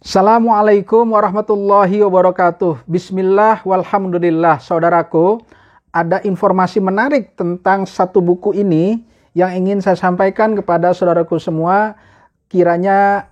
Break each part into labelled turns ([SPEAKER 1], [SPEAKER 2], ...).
[SPEAKER 1] Assalamualaikum warahmatullahi wabarakatuh. Bismillah walhamdulillah. Saudaraku, ada informasi menarik tentang satu buku ini yang ingin saya sampaikan kepada saudaraku semua, kiranya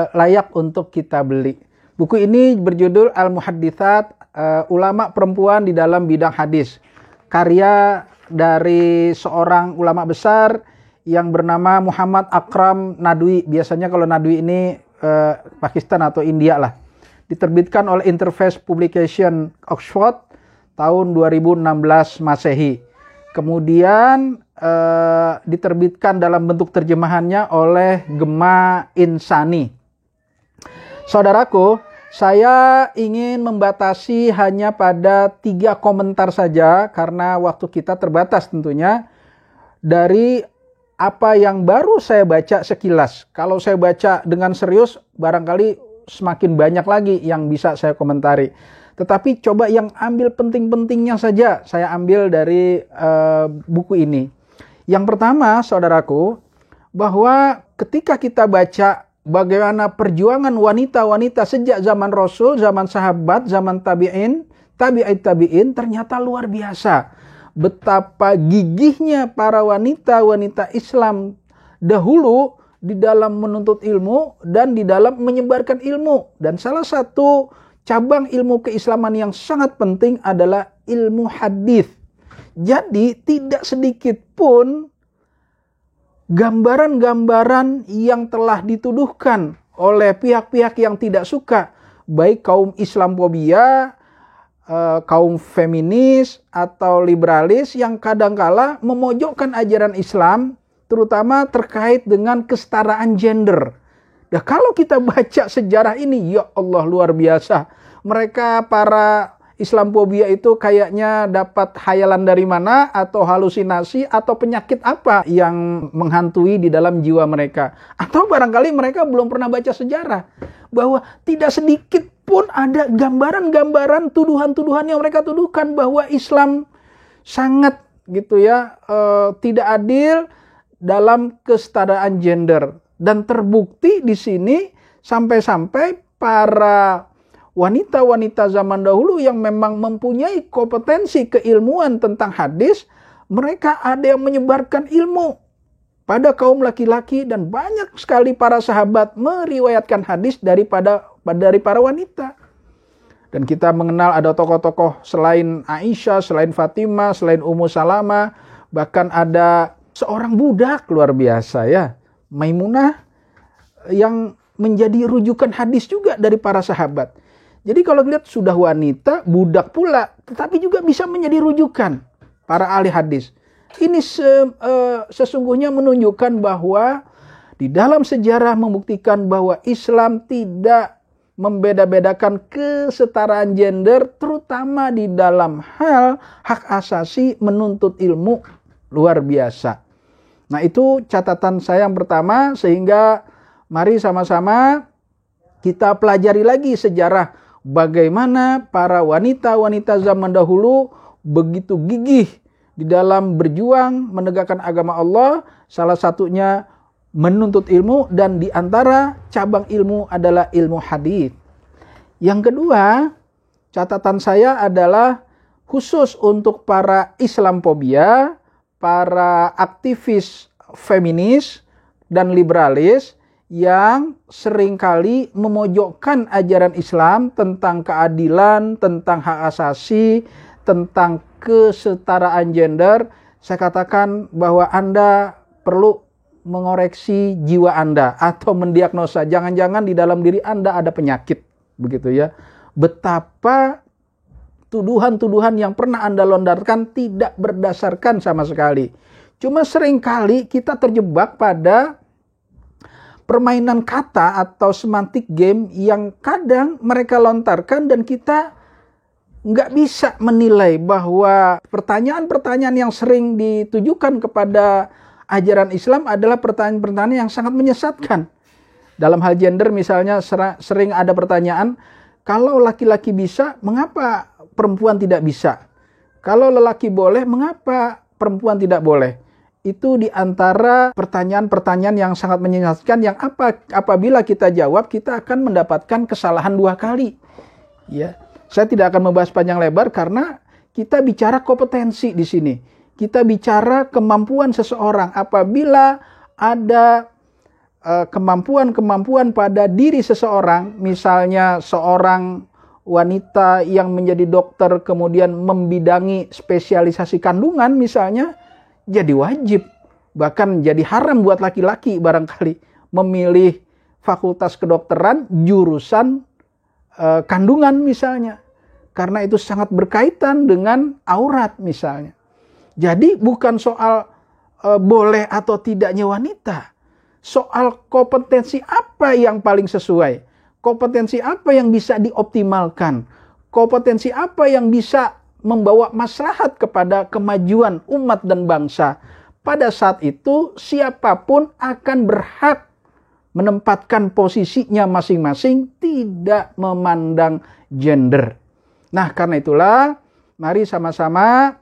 [SPEAKER 1] layak untuk kita beli. Buku ini berjudul Al-Muhadditsat, ulama perempuan di dalam bidang hadis. Karya dari seorang ulama besar yang bernama Muhammad Akram Nadwi. Biasanya kalau Nadwi ini Pakistan atau India lah. Diterbitkan oleh Interface Publication Oxford tahun 2016 Masehi. Kemudian diterbitkan dalam bentuk terjemahannya oleh Gema Insani. Saudaraku, saya ingin membatasi hanya pada 3 komentar saja karena waktu kita terbatas tentunya, dari apa yang baru saya baca sekilas. Kalau saya baca dengan serius, barangkali semakin banyak lagi yang bisa saya komentari. Tetapi coba yang ambil penting-pentingnya saja saya ambil dari buku ini. Yang pertama, saudaraku, bahwa ketika kita baca bagaimana perjuangan wanita-wanita sejak zaman Rasul, zaman sahabat, zaman tabi'in, tabi'in, ternyata luar biasa. Betapa gigihnya para wanita-wanita Islam dahulu di dalam menuntut ilmu dan di dalam menyebarkan ilmu. Dan salah satu cabang ilmu keislaman yang sangat penting adalah ilmu hadis. Jadi tidak sedikit pun gambaran-gambaran yang telah dituduhkan oleh pihak-pihak yang tidak suka, baik kaum Islamfobia, kaum feminis atau liberalis yang kadangkala memojokkan ajaran Islam, terutama terkait dengan kesetaraan gender. Nah, kalau kita baca sejarah ini, ya Allah, luar biasa. Mereka para Islamfobia itu kayaknya dapat khayalan dari mana, atau halusinasi, atau penyakit apa yang menghantui di dalam jiwa mereka. Atau barangkali mereka belum pernah baca sejarah, bahwa tidak sedikit pun ada gambaran-gambaran tuduhan-tuduhan yang mereka tuduhkan bahwa Islam sangat tidak adil dalam kesetaraan gender. Dan terbukti di sini sampai-sampai para wanita-wanita zaman dahulu yang memang mempunyai kompetensi keilmuan tentang hadis, mereka ada yang menyebarkan ilmu pada kaum laki-laki, dan banyak sekali para sahabat meriwayatkan hadis dari para wanita. Dan kita mengenal ada tokoh-tokoh selain Aisyah, selain Fatimah, selain Ummu Salamah, bahkan ada seorang budak luar biasa ya, Maimunah, yang menjadi rujukan hadis juga dari para sahabat. Jadi kalau lihat sudah wanita, budak pula, tetapi juga bisa menjadi rujukan para ahli hadis. Ini sesungguhnya menunjukkan bahwa di dalam sejarah membuktikan bahwa Islam tidak membeda-bedakan kesetaraan gender, terutama di dalam hal hak asasi menuntut ilmu, luar biasa. Nah, itu catatan saya yang pertama, sehingga mari sama-sama kita pelajari lagi sejarah bagaimana para wanita-wanita zaman dahulu begitu gigih di dalam berjuang menegakkan agama Allah, salah satunya menuntut ilmu, dan di antara cabang ilmu adalah ilmu hadis. Yang kedua, catatan saya adalah khusus untuk para Islamfobia, para aktivis feminis dan liberalis yang seringkali memojokkan ajaran Islam tentang keadilan, tentang hak asasi, tentang kesetaraan gender. Saya katakan bahwa Anda perlu mengoreksi jiwa Anda atau mendiagnosa, jangan-jangan di dalam diri Anda ada penyakit, begitu ya. Betapa tuduhan-tuduhan yang pernah Anda lontarkan tidak berdasarkan sama sekali. Cuma seringkali kita terjebak pada permainan kata atau semantik game yang kadang mereka lontarkan, dan kita nggak bisa menilai bahwa pertanyaan-pertanyaan yang sering ditujukan kepada ajaran Islam adalah pertanyaan-pertanyaan yang sangat menyesatkan. Dalam hal gender misalnya sering ada pertanyaan, kalau laki-laki bisa, mengapa perempuan tidak bisa? Kalau lelaki boleh, mengapa perempuan tidak boleh? itu di antara pertanyaan-pertanyaan yang sangat menyesatkan yang apabila kita jawab kita akan mendapatkan kesalahan 2 kali. Ya. Saya tidak akan membahas panjang lebar karena kita bicara kompetensi di sini. Kita bicara kemampuan seseorang. Apabila ada kemampuan-kemampuan pada diri seseorang, misalnya seorang wanita yang menjadi dokter kemudian membidangi spesialisasi kandungan misalnya, jadi wajib, bahkan jadi haram buat laki-laki barangkali memilih fakultas kedokteran jurusan kandungan misalnya. Karena itu sangat berkaitan dengan aurat misalnya. Jadi bukan soal boleh atau tidaknya wanita. Soal kompetensi apa yang paling sesuai. Kompetensi apa yang bisa dioptimalkan. Kompetensi apa yang bisa membawa maslahat kepada kemajuan umat dan bangsa. Pada saat itu siapapun akan berhak menempatkan posisinya masing-masing, tidak memandang gender. Nah, karena itulah mari sama-sama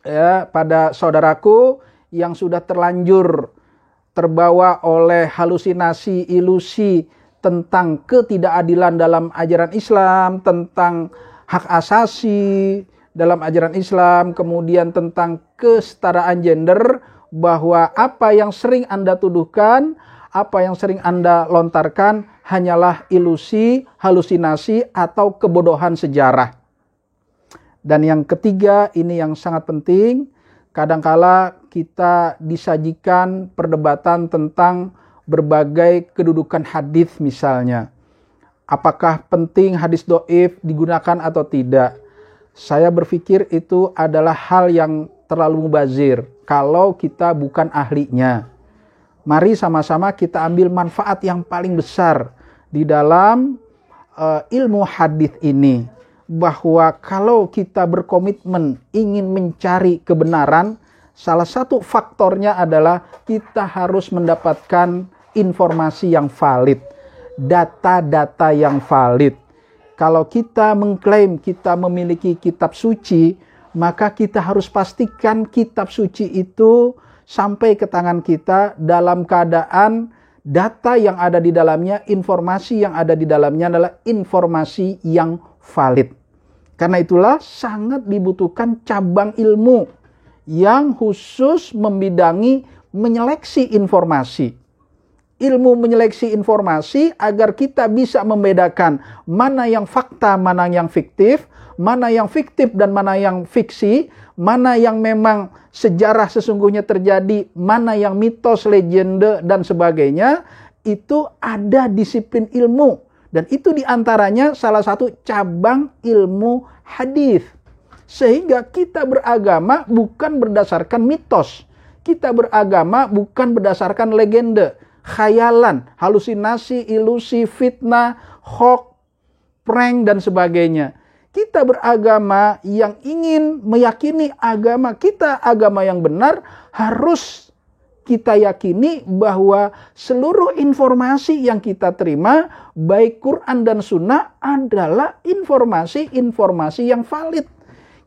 [SPEAKER 1] ya, pada saudaraku yang sudah terlanjur terbawa oleh halusinasi, ilusi tentang ketidakadilan dalam ajaran Islam, tentang hak asasi dalam ajaran Islam, kemudian tentang kesetaraan gender, bahwa apa yang sering Anda tuduhkan, apa yang sering Anda lontarkan hanyalah ilusi, halusinasi, atau kebodohan sejarah. Dan yang ketiga, ini yang sangat penting, kadangkala kita disajikan perdebatan tentang berbagai kedudukan hadis misalnya. Apakah penting hadis dhaif digunakan atau tidak? Saya berpikir itu adalah hal yang terlalu mubazir kalau kita bukan ahlinya. Mari sama-sama kita ambil manfaat yang paling besar di dalam ilmu hadis ini. Bahwa kalau kita berkomitmen ingin mencari kebenaran, salah satu faktornya adalah kita harus mendapatkan informasi yang valid, data-data yang valid. Kalau kita mengklaim kita memiliki kitab suci, maka kita harus pastikan kitab suci itu sampai ke tangan kita dalam keadaan data yang ada di dalamnya, informasi yang ada di dalamnya adalah informasi yang valid. Karena itulah sangat dibutuhkan cabang ilmu yang khusus membidangi menyeleksi informasi. Ilmu menyeleksi informasi agar kita bisa membedakan mana yang fakta, mana yang fiktif, mana yang fiktif dan mana yang fiksi, mana yang memang sejarah sesungguhnya terjadi, mana yang mitos, legenda, dan sebagainya. Itu ada disiplin ilmu. Dan itu diantaranya salah satu cabang ilmu hadis. Sehingga kita beragama bukan berdasarkan mitos. Kita beragama bukan berdasarkan legenda, khayalan, halusinasi, ilusi, fitnah, hoax, prank, dan sebagainya. Kita beragama yang ingin meyakini agama kita, agama yang benar, harus kita yakini bahwa seluruh informasi yang kita terima, baik Quran dan Sunnah, adalah informasi-informasi yang valid.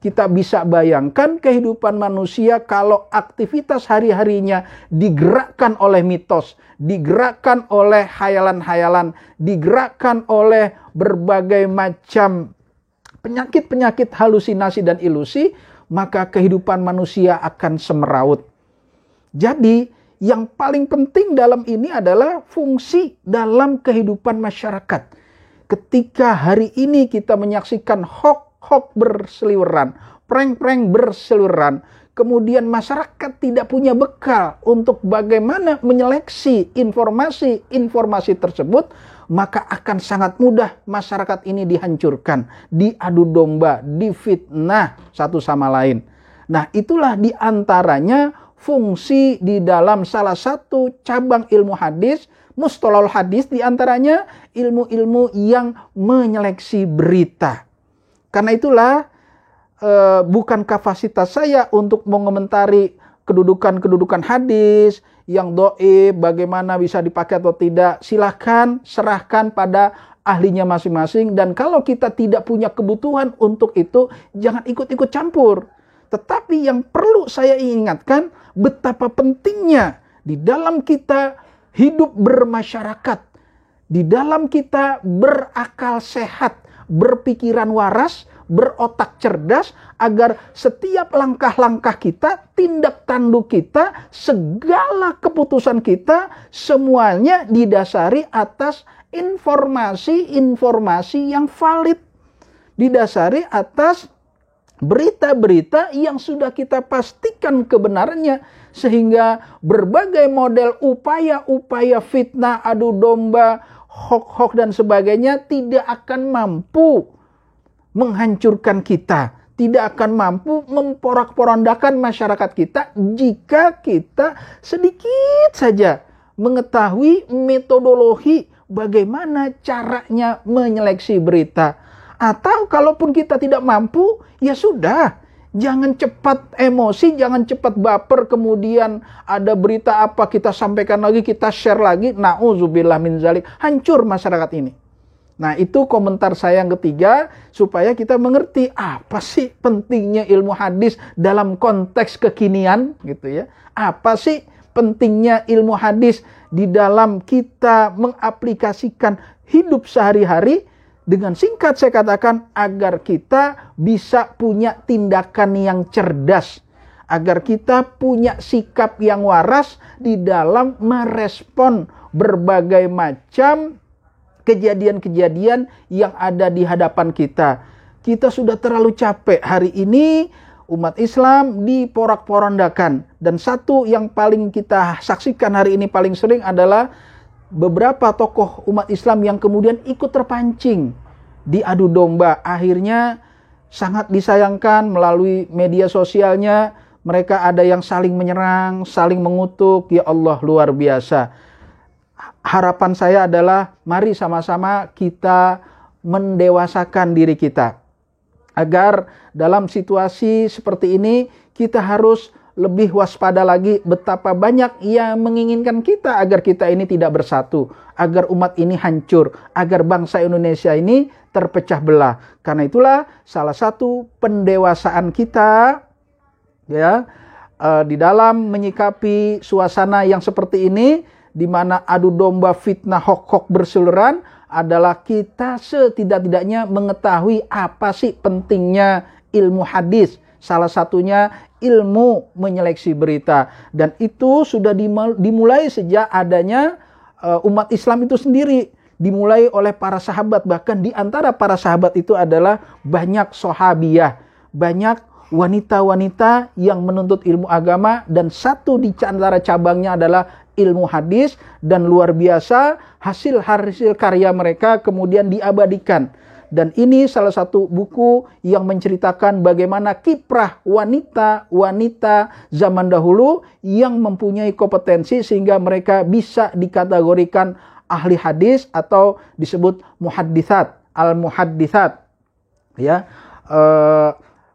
[SPEAKER 1] Kita bisa bayangkan kehidupan manusia kalau aktivitas hari-harinya digerakkan oleh mitos, digerakkan oleh khayalan-khayalan, digerakkan oleh berbagai macam penyakit-penyakit halusinasi dan ilusi, maka kehidupan manusia akan semeraut. Jadi, yang paling penting dalam ini adalah fungsi dalam kehidupan masyarakat. Ketika hari ini kita menyaksikan hoax berseliweran, prank-prank berseliweran, kemudian masyarakat tidak punya bekal untuk bagaimana menyeleksi informasi tersebut, maka akan sangat mudah masyarakat ini dihancurkan, diadu domba, difitnah satu sama lain. Nah, itulah diantaranya fungsi di dalam salah satu cabang ilmu hadis, mustalahul hadis, diantaranya ilmu-ilmu yang menyeleksi berita. Karena itulah bukan kapasitas saya untuk mengomentari kedudukan-kedudukan hadis yang dhaif, bagaimana bisa dipakai atau tidak. Silahkan serahkan pada ahlinya masing-masing. Dan kalau kita tidak punya kebutuhan untuk itu, jangan ikut-ikut campur. Tetapi yang perlu saya ingatkan, betapa pentingnya di dalam kita hidup bermasyarakat, di dalam kita berakal sehat, berpikiran waras, berotak cerdas, agar setiap langkah-langkah kita, tindak tanduk kita, segala keputusan kita, semuanya didasari atas informasi-informasi yang valid. Didasari atas berita-berita yang sudah kita pastikan kebenarannya. Sehingga berbagai model upaya-upaya fitnah, adu domba, hoax-hoax dan sebagainya tidak akan mampu menghancurkan kita. Tidak akan mampu memporak-porandakan masyarakat kita jika kita sedikit saja mengetahui metodologi bagaimana caranya menyeleksi berita. Atau kalaupun kita tidak mampu, ya sudah. Jangan cepat emosi, jangan cepat baper, kemudian ada berita apa kita sampaikan lagi, kita share lagi. Na'udzubillah min zalik. Hancur masyarakat ini. Nah, itu komentar saya yang ketiga, supaya kita mengerti apa sih pentingnya ilmu hadis dalam konteks kekinian, gitu ya. Apa sih pentingnya ilmu hadis di dalam kita mengaplikasikan hidup sehari-hari. Dengan singkat saya katakan, agar kita bisa punya tindakan yang cerdas, agar kita punya sikap yang waras di dalam merespon berbagai macam kejadian-kejadian yang ada di hadapan kita. Kita sudah terlalu capek hari ini, umat Islam diporak-porandakan. Dan satu yang paling kita saksikan hari ini paling sering adalah beberapa tokoh umat Islam yang kemudian ikut terpancing diadu domba. Akhirnya sangat disayangkan melalui media sosialnya, mereka ada yang saling menyerang, saling mengutuk. Ya Allah, luar biasa. Harapan saya adalah mari sama-sama kita mendewasakan diri kita. Agar dalam situasi seperti ini kita harus lebih waspada lagi betapa banyak yang menginginkan kita agar kita ini tidak bersatu, agar umat ini hancur, agar bangsa Indonesia ini terpecah belah. Karena itulah salah satu pendewasaan kita ya di dalam menyikapi suasana yang seperti ini, di mana adu domba, fitnah, hoax berseliweran, adalah kita setidak-tidaknya mengetahui apa sih pentingnya ilmu hadis. Salah satunya ilmu menyeleksi berita. Dan itu sudah dimulai sejak adanya umat Islam itu sendiri. Dimulai oleh para sahabat. Bahkan di antara para sahabat itu adalah banyak sahabiyah. Banyak wanita-wanita yang menuntut ilmu agama. Dan satu di antara cabangnya adalah ilmu hadis. Dan luar biasa hasil-hasil karya mereka kemudian diabadikan. Dan ini salah satu buku yang menceritakan bagaimana kiprah wanita-wanita zaman dahulu yang mempunyai kompetensi sehingga mereka bisa dikategorikan ahli hadis atau disebut muhadditsat, al-muhadditsat. Ya,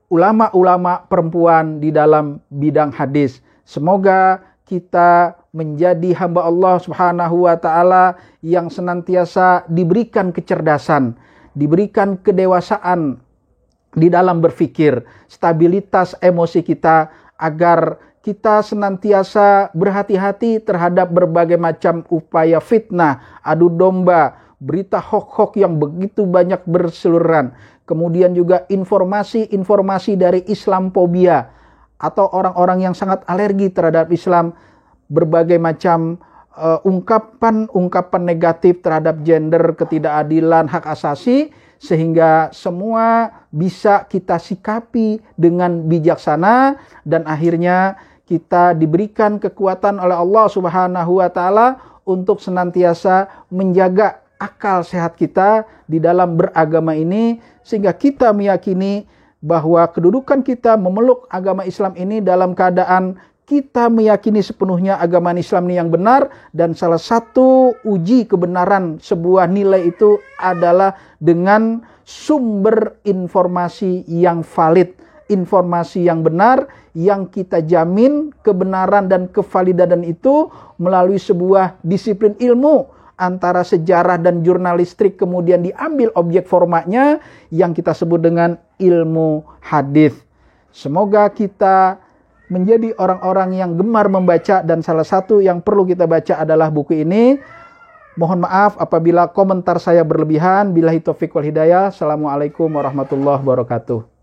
[SPEAKER 1] ulama-ulama perempuan di dalam bidang hadis. Semoga kita menjadi hamba Allah Subhanahu wa taala yang senantiasa diberikan kecerdasan, diberikan kedewasaan di dalam berpikir, stabilitas emosi kita, agar kita senantiasa berhati-hati terhadap berbagai macam upaya fitnah, adu domba, berita hoax-hoax yang begitu banyak berseliweran. Kemudian juga informasi-informasi dari Islamophobia atau orang-orang yang sangat alergi terhadap Islam, berbagai macam ungkapan-ungkapan negatif terhadap gender, ketidakadilan, hak asasi, sehingga semua bisa kita sikapi dengan bijaksana dan akhirnya kita diberikan kekuatan oleh Allah Subhanahu wa taala untuk senantiasa menjaga akal sehat kita di dalam beragama ini, sehingga kita meyakini bahwa kedudukan kita memeluk agama Islam ini dalam keadaan kita meyakini sepenuhnya agama Islam ini yang benar, dan salah satu uji kebenaran sebuah nilai itu adalah dengan sumber informasi yang valid, informasi yang benar, yang kita jamin kebenaran dan kevalidan itu melalui sebuah disiplin ilmu antara sejarah dan jurnalistik, kemudian diambil objek formatnya yang kita sebut dengan ilmu hadis. Semoga kita menjadi orang-orang yang gemar membaca, dan salah satu yang perlu kita baca adalah buku ini. Mohon maaf apabila komentar saya berlebihan. Billahi taufiq wal hidayah. Assalamualaikum warahmatullahi wabarakatuh.